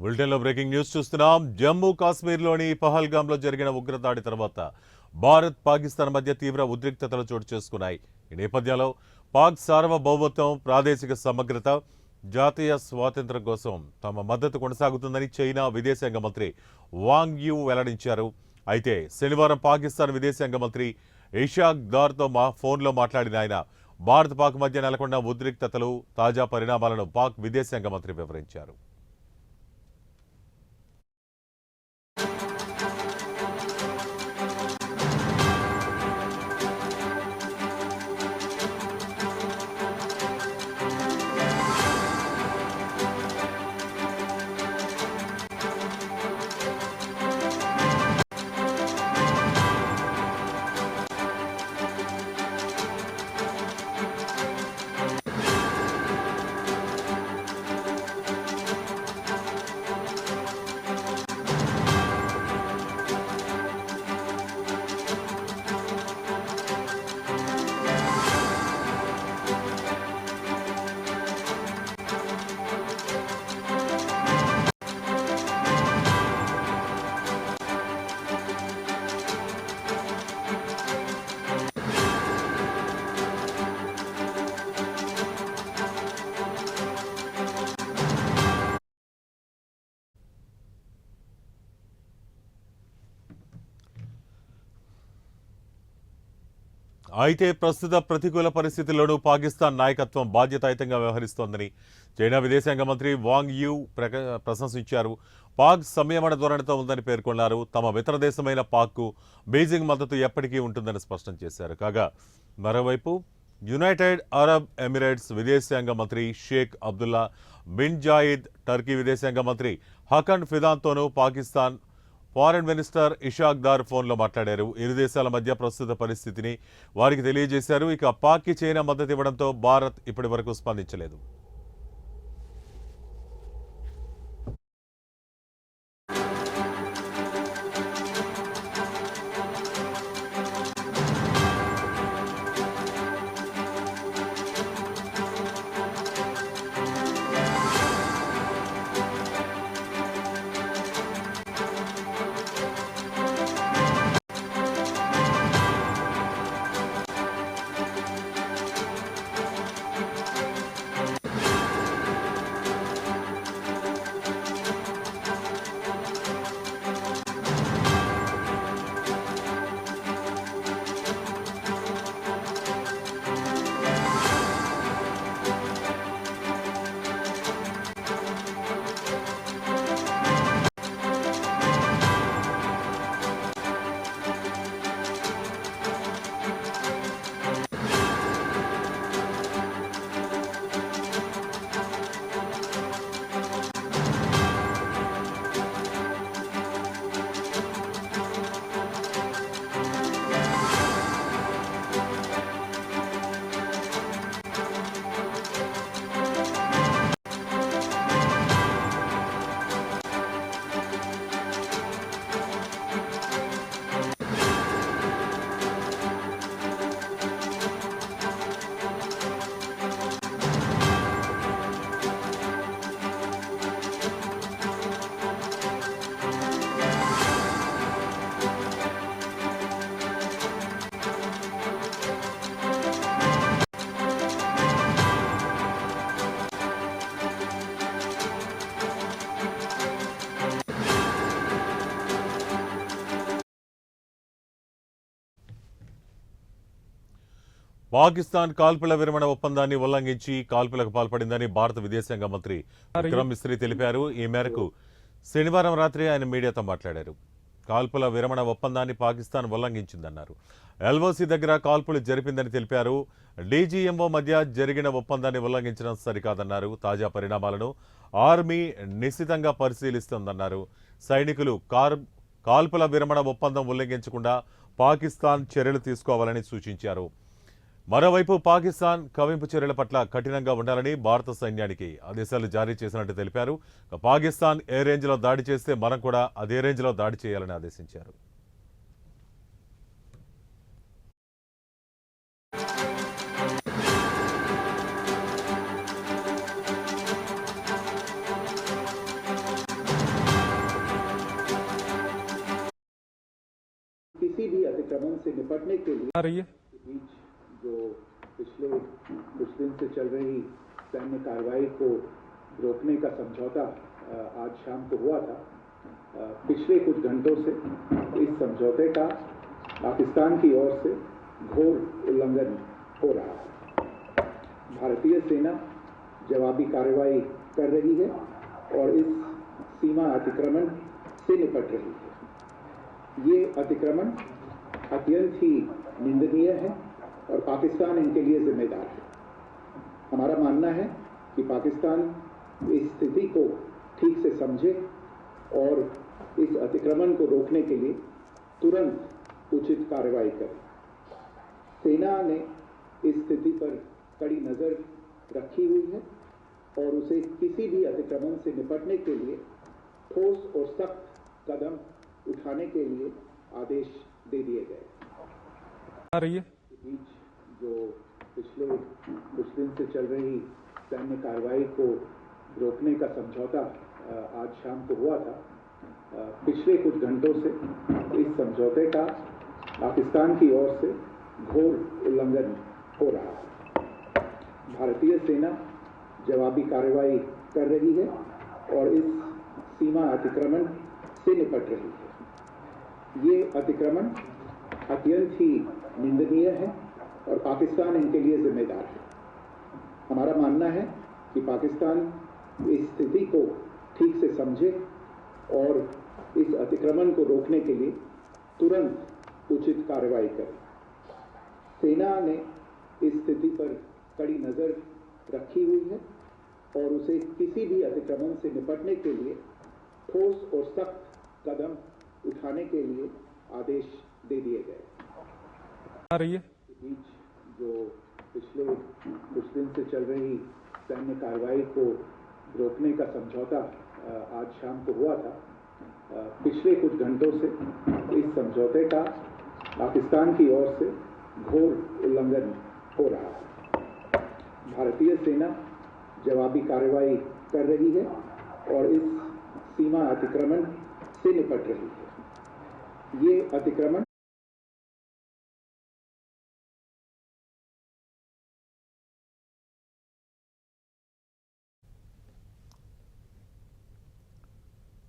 బులెటిన్లో breaking news చూస్తున్నాం. జమ్మూ కాశ్మీర్లోని పహల్గామ్లో జరిగిన ఉగ్రదాడి తర్వాత భారత్ పాకిస్తాన్ మధ్య తీవ్ర ఉద్రిక్తతలు చోటు చేసుకున్నాయి. ఈ నేపథ్యంలో పాక్ సార్వభౌమత్వం, ప్రాదేశిక సమగ్రత, జాతీయ స్వాతంత్ర్యం కోసం తమ మద్దతు కొనసాగుతుందని చైనా విదేశాంగ మంత్రి వాంగ్ యూ వెల్లడించారు. అయితే శనివారం పాకిస్తాన్ విదేశాంగ మంత్రి ఇషాక్ దార్తో ఫోన్లో మాట్లాడిన ఆయన భారత్ పాక్ మధ్య నెలకొన్న ఉద్రిక్తతలు, తాజా పరిణామాలను పాక్ విదేశాంగ మంత్రి వివరించారు. అయితే ప్రస్తుత ప్రతికూల పరిస్థితుల్లోనూ పాకిస్తాన్ నాయకత్వం బాధ్యతాయుతంగా వ్యవహరిస్తోందని చైనా విదేశాంగ మంత్రి వాంగ్ యూ ప్రశంసించారు. పాక్ సంయమన ధోరణితో ఉందని పేర్కొన్నారు. తమ మిత్ర దేశమైన పాక్కు బీజింగ్ మద్దతు ఎప్పటికీ ఉంటుందని స్పష్టం చేశారు. కాగా మరోవైపు యునైటెడ్ అరబ్ ఎమిరేట్స్ విదేశాంగ మంత్రి Sheikh Abdullah bin Zayed, Turkey విదేశాంగ మంత్రి హకన్ ఫిదాన్తోనూ పాకిస్తాన్ ఫారెన్ మినిస్టర్ ఇషాక్ దార్ ఫోన్లో మాట్లాడారు. ఇరు దేశాల మధ్య ప్రస్తుత పరిస్థితిని వారికి తెలియజేశారు. ఇక పాక్కి చైనా మద్దతు ఇవ్వడంతో భారత్ ఇప్పటి వరకు స్పందించలేదు. పాకిస్తాన్ కాల్పుల విరమణ ఒప్పందాన్ని ఉల్లంఘించి కాల్పులకు పాల్పడిందని భారత విదేశాంగ మంత్రి విక్రమ్ మిస్రీ తెలిపారు. ఈ మేరకు శనివారం రాత్రి ఆయన మీడియాతో మాట్లాడారు. కాల్పుల విరమణ ఒప్పందాన్ని పాకిస్తాన్ ఉల్లంఘించిందన్నారు. ఎల్ఓసి దగ్గర కాల్పులు జరిపిందని తెలిపారు. డీజీఎంఓ మధ్య జరిగిన ఒప్పందాన్ని ఉల్లంఘించడం సరికాదన్నారు. తాజా పరిణామాలను ఆర్మీ నిశితంగా పరిశీలిస్తోందన్నారు. సైనికులు కాల్పుల విరమణ ఒప్పందం ఉల్లంఘించకుండా పాకిస్తాన్ చర్యలు తీసుకోవాలని సూచించారు. మరోవైపు పాకిస్తాన్ కవింపు చర్యల పట్ల కఠినంగా ఉండాలని భారత సైన్యానికి ఆదేశాలు జారీ చేసినట్టు తెలిపారు. పాకిస్తాన్ ఏ రేంజ్లో దాడి చేస్తే మనం కూడా అదే రేంజ్లో దాడి చేయాలని ఆదేశించారు. निपटने के लिए आ रही है। बीच जो पिछले कुछ दिन से चल रही सैन्य कार्रवाई को रोकने का समझौता आज शाम को हुआ था। पिछले कुछ घंटों से इस समझौते का पाकिस्तान की ओर से घोर उल्लंघन हो रहा है। भारतीय सेना जवाबी कार्रवाई कर रही है और इस सीमा अतिक्रमण से निपट रही है। ये अतिक्रमण अत्यंत ही निंदनीय है और पाकिस्तान इनके लिए जिम्मेदार है। हमारा मानना है कि पाकिस्तान इस स्थिति को ठीक से समझे और इस अतिक्रमण को रोकने के लिए तुरंत उचित कार्रवाई करे। सेना ने इस स्थिति पर कड़ी नजर रखी हुई है और उसे किसी भी अतिक्रमण से निपटने के लिए ठोस और सख्त कदम उठाने के लिए आदेश दे दिए गए। आ रही है। बीच जो पिछले कुछ दिन से चल रही सैन्य कार्रवाई को रोकने का समझौता आज शाम को हुआ था। पिछले कुछ घंटों से इस समझौते का पाकिस्तान की ओर से घोर उल्लंघन हो रहा है। भारतीय सेना जवाबी कार्रवाई कर रही है और इस सीमा अतिक्रमण से निपट रही है। ये अतिक्रमण अत्यंत ही निंदनीय है और पाकिस्तान इनके लिए जिम्मेदार है। हमारा मानना है कि पाकिस्तान इस स्थिति को ठीक से समझे और इस अतिक्रमण को रोकने के लिए तुरंत उचित कार्रवाई करे। सेना ने इस स्थिति पर कड़ी नजर रखी हुई है और उसे किसी भी अतिक्रमण से निपटने के लिए ठोस और सख्त कदम उठाने के लिए आदेश दे दिए गए। आ रही है। बीच जो पिछले कुछ दिन से चल रही सैन्य कार्रवाई को रोकने का समझौता आज शाम को हुआ था। पिछले कुछ घंटों से इस समझौते का पाकिस्तान की ओर से घोर उल्लंघन हो रहा है। भारतीय सेना जवाबी कार्रवाई कर रही है और इस सीमा अतिक्रमण से निपट रही है। ये अतिक्रमण